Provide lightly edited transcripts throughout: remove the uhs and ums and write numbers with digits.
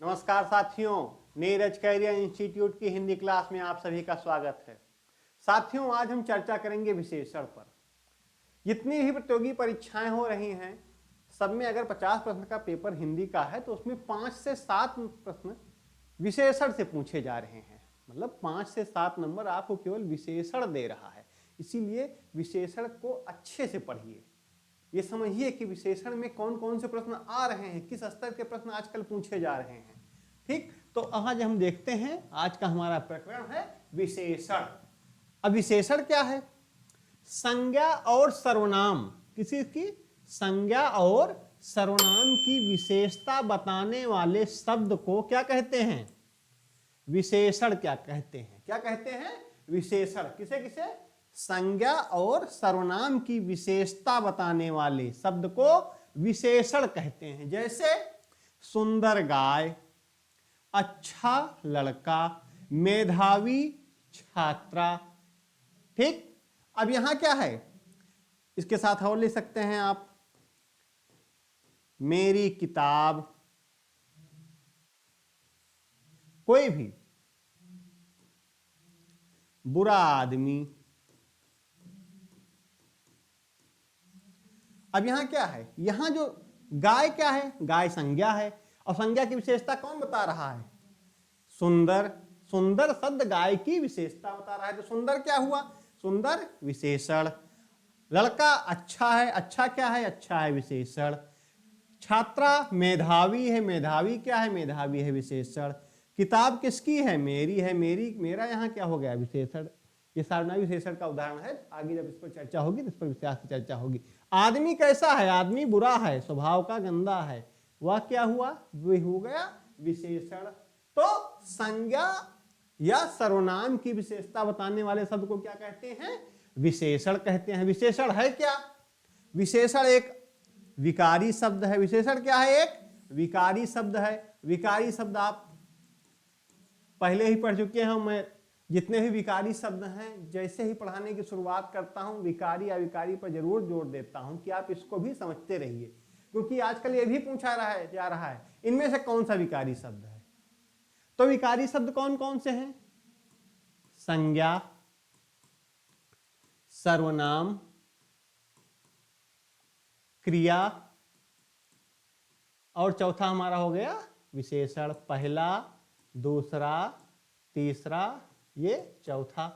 नमस्कार साथियों, Neeraj career institute की हिंदी क्लास में आप सभी का स्वागत है। साथियों, आज हम चर्चा करेंगे विशेषण पर। जितनी भी प्रतियोगी परीक्षाएं हो रही हैं, सब में अगर 50 प्रश्न का पेपर हिंदी का है तो उसमें 5 से 7 प्रश्न विशेषण से पूछे जा रहे हैं। मतलब 5 से 7 नंबर आपको केवल विशेषण दे रहा है। इसीलिए विशेषण को अच्छे से पढ़िए। ये समझिए कि विशेषण में कौन कौन से प्रश्न आ रहे हैं, किस स्तर के प्रश्न आजकल पूछे जा रहे हैं। ठीक, तो आज हम देखते हैं, आज का हमारा प्रकरण है विशेषण। अब विशेषण क्या है? संज्ञा और सर्वनाम, किसी की संज्ञा और सर्वनाम की विशेषता बताने वाले शब्द को क्या कहते हैं? विशेषण क्या कहते हैं? क्या कहते हैं? विशेषण। किसे किसे? संज्ञा और सर्वनाम की विशेषता बताने वाले शब्द को विशेषण कहते हैं। जैसे सुंदर गाय, अच्छा लड़का, मेधावी छात्रा। ठीक, अब यहां क्या है? इसके साथ और ले सकते हैं आप, मेरी किताब, कोई भी, बुरा आदमी। अब यहां क्या है? यहां जो गाय क्या है? गाय संज्ञा है, और संज्ञा की विशेषता कौन बता रहा है? सुंदर। सुंदर शब्द गाय की विशेषता बता रहा है, तो सुंदर क्या हुआ? सुंदर विशेषण। लड़का अच्छा है, अच्छा क्या है? अच्छा है विशेषण। छात्रा मेधावी है, मेधावी क्या है? मेधावी है विशेषण। किताब किसकी है? मेरी है, मेरी, मेरा यहां क्या हो गया? विशेषण। ये सार्वनामिक विशेषण का उदाहरण है। आगे जब इस पर चर्चा होगी तो इस पर विस्तार से चर्चा होगी। आदमी कैसा है? आदमी बुरा है, स्वभाव का गंदा है, वह क्या हुआ? वह हो गया विशेषण। तो संज्ञा या सर्वनाम की विशेषता बताने वाले शब्द को क्या कहते हैं? विशेषण कहते हैं। विशेषण है क्या? विशेषण एक विकारी शब्द है। विशेषण क्या है? एक विकारी शब्द है। विकारी शब्द आप पहले ही पढ़ चुके हैं। मैं जितने भी विकारी शब्द हैं, जैसे ही पढ़ाने की शुरुआत करता हूं, विकारी या विकारी पर जरूर जोर देता हूं कि आप इसको भी समझते रहिए, क्योंकि आजकल ये भी पूछा जा रहा है इनमें से कौन सा विकारी शब्द है। तो विकारी शब्द कौन कौन से हैं? संज्ञा, सर्वनाम, क्रिया, और चौथा हमारा हो गया विशेषण। पहला, दूसरा, तीसरा, ये चौथा।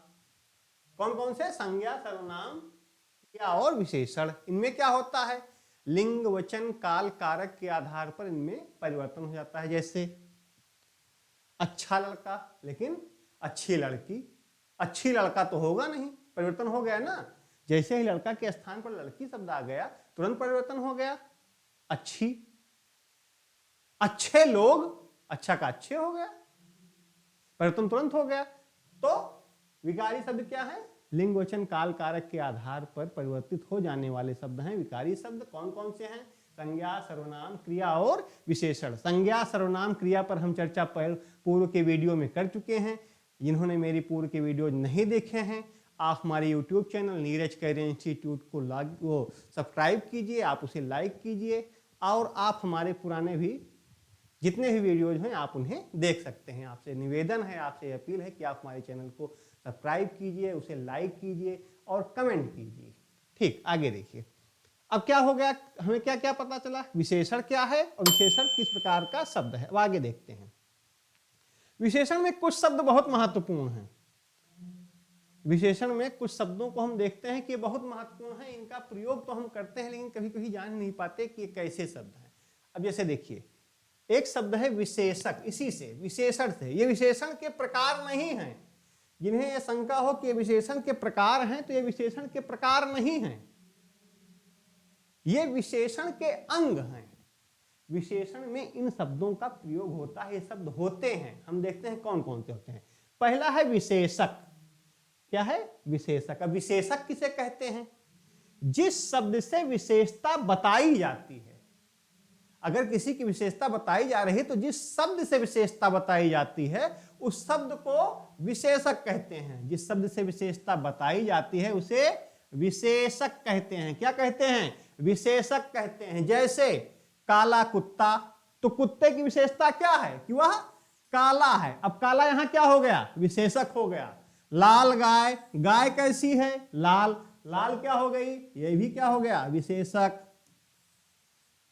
कौन कौन से? संज्ञा, सर्वनाम, क्रिया और विशेषण। इनमें क्या होता है? लिंग, वचन, काल, कारक के आधार पर इनमें परिवर्तन हो जाता है। जैसे अच्छा लड़का, लेकिन अच्छी लड़की। अच्छी लड़का तो होगा नहीं, परिवर्तन हो गया ना। जैसे ही लड़का के स्थान पर लड़की शब्द आ गया, तुरंत परिवर्तन हो गया। अच्छी। अच्छे लोग, अच्छा का अच्छे हो गया, परिवर्तन तुरंत हो गया। तो विकारी शब्द क्या है? लिंग, वचन, काल, कारक के आधार पर परिवर्तित हो जाने वाले शब्द हैं विकारी शब्द। कौन कौन से हैं? संज्ञा, सर्वनाम, क्रिया और विशेषण। संज्ञा, सर्वनाम, क्रिया पर हम चर्चा पूर्व के वीडियो में कर चुके हैं। जिन्होंने मेरी पूर्व के वीडियो नहीं देखे हैं, आप हमारे YouTube channel Neeraj career institute को सब्सक्राइब कीजिए, आप उसे लाइक कीजिए, और आप हमारे पुराने भी जितने भी वीडियोज हैं आप उन्हें देख सकते हैं। आपसे निवेदन है, आपसे अपील है कि आप हमारे चैनल को सब्सक्राइब कीजिए, उसे लाइक कीजिए और कमेंट कीजिए। ठीक, आगे देखिए। अब क्या हो गया? हमें क्या क्या पता चला? विशेषण क्या है और विशेषण किस प्रकार का शब्द है। अब आगे देखते हैं। विशेषण में कुछ शब्द बहुत महत्वपूर्ण हैं। विशेषण में कुछ शब्दों को हम देखते हैं कि बहुत महत्वपूर्ण है। इनका प्रयोग तो हम करते हैं, लेकिन कभी कभी जान नहीं पाते कि ये कैसे शब्द हैं। अब जैसे देखिए, एक शब्द है विशेषक। इसी से, विशेषण से, ये विशेषण के प्रकार नहीं हैं। जिन्हें यह शंका हो कि ये विशेषण के प्रकार हैं, तो ये विशेषण के प्रकार नहीं हैं, ये विशेषण के अंग हैं। विशेषण में इन शब्दों का प्रयोग होता है, ये शब्द होते हैं। हम देखते हैं कौन कौन से होते हैं। पहला है विशेषक। क्या है? विशेषक। अब विशेषक किसे कहते हैं? जिस शब्द से विशेषता बताई जाती है। अगर किसी की विशेषता बताई जा रही है, तो जिस शब्द से विशेषता बताई जाती है उस शब्द को विशेषक कहते हैं। जिस शब्द से विशेषता बताई जाती है उसे विशेषक कहते हैं। क्या कहते हैं? विशेषक कहते हैं। जैसे काला कुत्ता, तो कुत्ते की विशेषता क्या है कि वह काला है। अब काला यहां क्या हो गया, विशेषक हो गया। लाल गाय, गाय कैसी है, लाल, लाल क्या हो गई, ये भी क्या हो गया, विशेषक।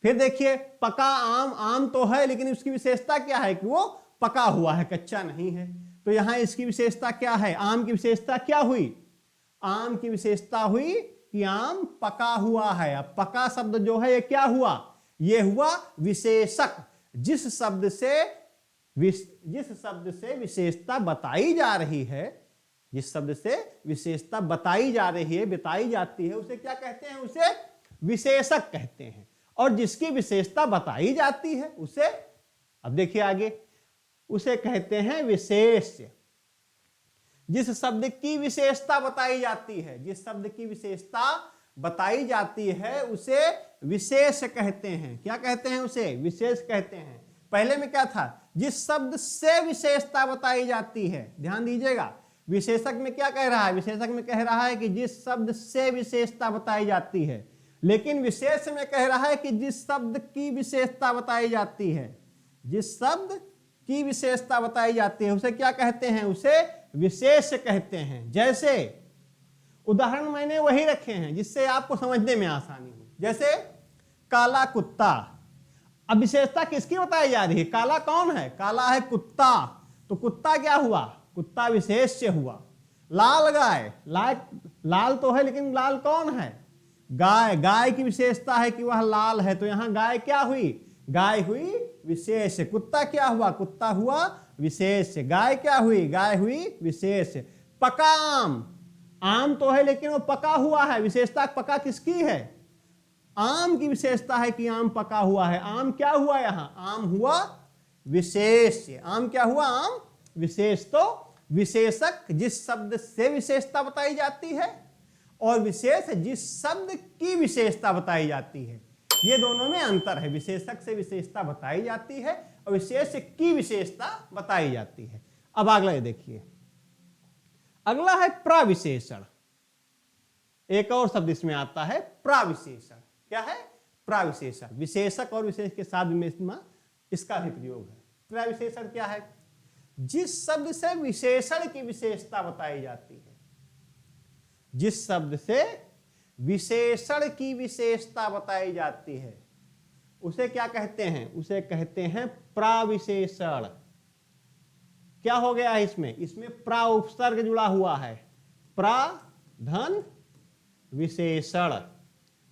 फिर देखिए पका आम, आम तो है लेकिन उसकी विशेषता क्या है कि वो पका हुआ है, कच्चा नहीं है। तो यहां इसकी विशेषता क्या है, आम की विशेषता क्या हुई, आम की विशेषता हुई कि आम पका हुआ है। अब पका शब्द जो है ये क्या हुआ, ये हुआ विशेषक। जिस शब्द से विशेषता बताई जा रही है, जिस शब्द से विशेषता बताई जा रही है, बताई जाती है, उसे क्या कहते हैं, उसे विशेषक कहते हैं। और जिसकी विशेषता बताई जाती है उसे, अब देखिए आगे, उसे कहते हैं विशेष्य। जिस शब्द की विशेषता बताई जाती है, जिस शब्द की विशेषता बताई जाती है उसे विशेष कहते हैं। क्या कहते हैं, उसे विशेष कहते हैं। पहले में क्या था, जिस शब्द से विशेषता बताई जाती है, ध्यान दीजिएगा, विशेषक में क्या कह रहा है, विशेषक में कह रहा है कि जिस शब्द से विशेषता बताई जाती है, लेकिन विशेष में कह रहा है कि जिस शब्द की विशेषता बताई जाती है, जिस शब्द की विशेषता बताई जाती है उसे क्या कहते हैं, उसे विशेष कहते हैं। जैसे उदाहरण मैंने वही रखे हैं जिससे आपको समझने में आसानी हो, जैसे काला कुत्ता। अब विशेषता किसकी बताई जा रही है, काला कौन है, काला है कुत्ता, तो कुत्ता क्या हुआ, कुत्ता विशेष्य हुआ। लाल गाय, लाल तो है लेकिन लाल कौन है, गाय, गाय की विशेषता है कि वह लाल है, तो यहां गाय क्या हुई, गाय हुई विशेष। कुत्ता क्या हुआ, कुत्ता हुआ विशेष। गाय क्या हुई, गाय हुई विशेष। पका आम, आम तो है लेकिन वो पका हुआ है, विशेषता पका किसकी है, आम की विशेषता है कि आम पका हुआ है। आम क्या हुआ, यहां आम हुआ विशेष। आम क्या हुआ, आम विशेष। तो विशेषक जिस शब्द से विशेषता बताई जाती है और विशेष जिस शब्द की विशेषता बताई जाती है, ये दोनों में अंतर है। विशेषक से विशेषता बताई जाती है और विशेष की विशेषता बताई जाती है। अब अगला देखिए, अगला है प्राविशेषण। एक और शब्द इसमें आता है प्राविशेषण। क्या है, प्राविशेषण। विशेषक और विशेष के साथ में इसका भी प्रयोग है। प्राविशेषण क्या है, जिस शब्द से विशेषण की विशेषता बताई जाती है, जिस शब्द से विशेषण की विशेषता बताई जाती है उसे क्या कहते हैं, उसे कहते हैं प्राविशेषण। क्या हो गया है इसमें, इसमें प्रा उपसर्ग जुड़ा हुआ है, प्रा धन विशेषण।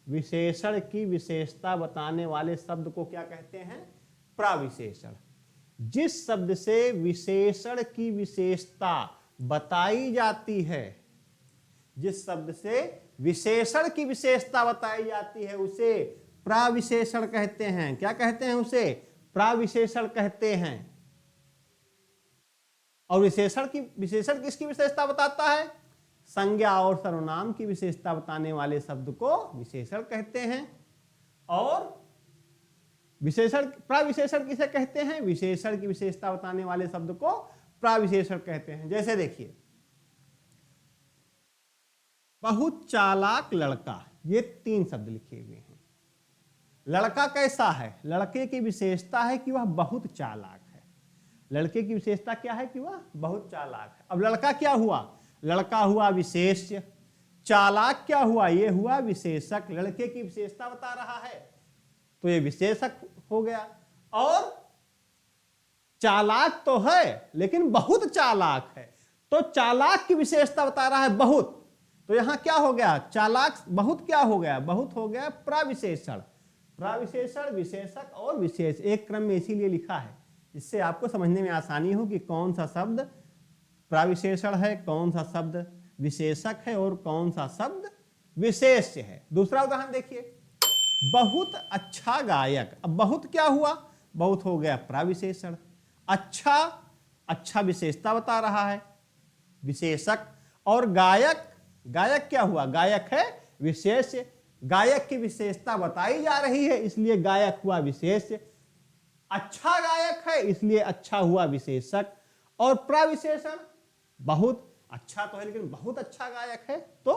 विशेषण की विशेषता बताने वाले शब्द को क्या कहते हैं, प्राविशेषण। जिस शब्द से विशेषण की विशेषता बताई जाती है, जिस शब्द से विशेषण की विशेषता बताई जाती है उसे प्राविशेषण कहते हैं। क्या कहते हैं, उसे प्राविशेषण कहते हैं। और विशेषण किसकी विशेषता बताता है, संज्ञा और सर्वनाम की विशेषता बताने वाले शब्द को विशेषण कहते हैं। और विशेषण, प्राविशेषण किसे कहते हैं, विशेषण की विशेषता बताने वाले शब्द को प्राविशेषण कहते हैं। जैसे देखिए, बहुत चालाक लड़का, ये 3 शब्द लिखे हुए हैं। लड़का कैसा है, लड़के की विशेषता है कि वह बहुत चालाक है। लड़के की विशेषता क्या है कि वह बहुत चालाक है। अब लड़का क्या हुआ, लड़का हुआ विशेष्य। चालाक क्या हुआ, ये हुआ विशेषक। लड़के की विशेषता बता रहा है तो ये विशेषक हो गया। और चालाक तो है लेकिन बहुत चालाक है, तो चालाक की विशेषता बता रहा है बहुत, तो यहां क्या हो गया, चालाक बहुत क्या हो गया, बहुत हो गया प्राविशेषण। प्राविशेषण, विशेषक और विशेष एक क्रम में इसीलिए लिखा है, इससे आपको समझने में आसानी हो कि कौन सा शब्द प्राविशेषण है, कौन सा शब्द विशेषक है और कौन सा शब्द विशेष है। दूसरा उदाहरण देखिए, बहुत अच्छा गायक। अब बहुत क्या हुआ, बहुत हो गया प्राविशेषण। अच्छा, अच्छा विशेषता बता रहा है, विशेषक। और गायक, गायक क्या हुआ, गायक है विशेष। गायक की विशेषता बताई जा रही है इसलिए गायक हुआ विशेष। अच्छा गायक है इसलिए अच्छा हुआ विशेषक। और प्राविशेषण, बहुत अच्छा तो है लेकिन बहुत अच्छा गायक है तो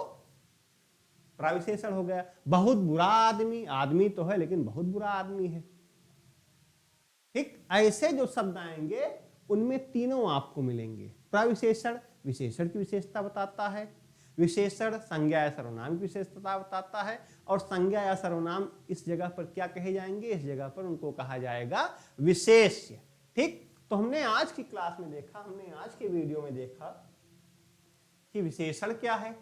प्राविशेषण हो गया। बहुत बुरा आदमी, आदमी तो है लेकिन बहुत बुरा आदमी है। ठीक, ऐसे जो शब्द आएंगे उनमें तीनों आपको मिलेंगे। प्रविशेषण विशेषण की विशेषता बताता है, विशेषण संज्ञा या सर्वनाम की विशेषता बताता है, और संज्ञा या सर्वनाम इस जगह पर क्या कहे जाएंगे, इस जगह पर उनको कहा जाएगा विशेष्य। ठीक, तो हमने आज की क्लास में देखा, हमने आज के वीडियो में देखा कि विशेषण क्या है।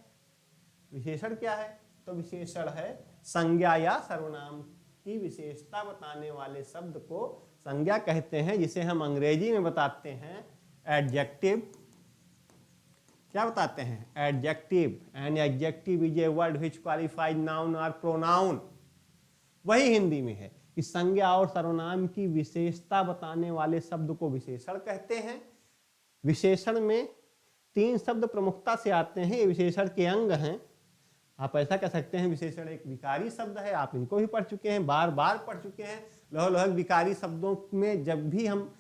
विशेषण क्या है? तो विशेषण है संज्ञा या सर्वनाम की विशेषता बताने वाले शब्द को संज्ञा कहते हैं, जिसे हम अंग्रेजी में बताते हैं एडजेक्टिव। क्या बताते हैं? Adjective. An adjective is a word which qualifies noun और प्रोनाउन। वही हिंदी में है कि संज्ञा और सर्वनाम की विशेषता बताने वाले शब्द को विशेषण कहते हैं। विशेषण में 3 शब्द प्रमुखता से आते हैं, ये विशेषण के अंग हैं। आप ऐसा कह सकते हैं विशेषण एक विकारी शब्द है, आप इनको भी पढ़ चुके हैं, बार बार पढ़ चुके हैं। लगभग विकारी शब्दों में जब भी हम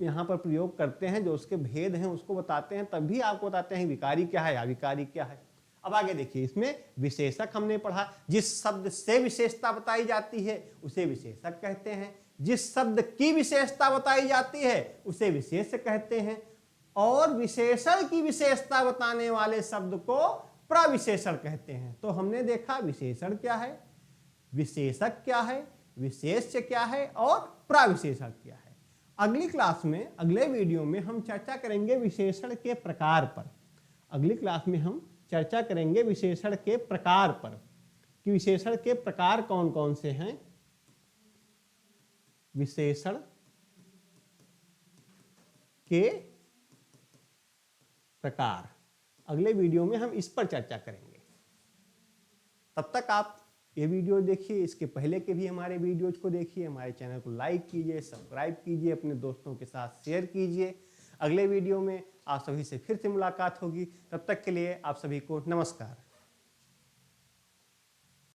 यहाँ पर प्रयोग करते हैं, जो उसके भेद हैं उसको बताते हैं, तब भी आपको बताते हैं विकारी क्या है, अविकारी क्या है। अब आगे देखिए, इसमें विशेषक हमने पढ़ा। जिस शब्द से विशेषता बताई जाती है उसे विशेषक कहते हैं, जिस शब्द की विशेषता बताई जाती है उसे विशेष्य कहते हैं, और विशेषण की विशेषता बताने वाले शब्द को प्रविशेषण कहते हैं। तो हमने देखा विशेषण क्या है, विशेषक क्या है, विशेष्य क्या है और प्रविशेषण क्या है। अगली क्लास में, अगले वीडियो में हम चर्चा करेंगे विशेषण के प्रकार पर। अगली क्लास में हम चर्चा करेंगे विशेषण के प्रकार पर, कि विशेषण के प्रकार कौन कौन से हैं। विशेषण के प्रकार अगले वीडियो में हम इस पर चर्चा करेंगे। तब तक आप ये वीडियो देखिए, इसके पहले के भी हमारे वीडियोज को देखिए, हमारे चैनल को लाइक कीजिए, सब्सक्राइब कीजिए, अपने दोस्तों के साथ शेयर कीजिए। अगले वीडियो में आप सभी से फिर से मुलाकात होगी। तब तक के लिए आप सभी को नमस्कार।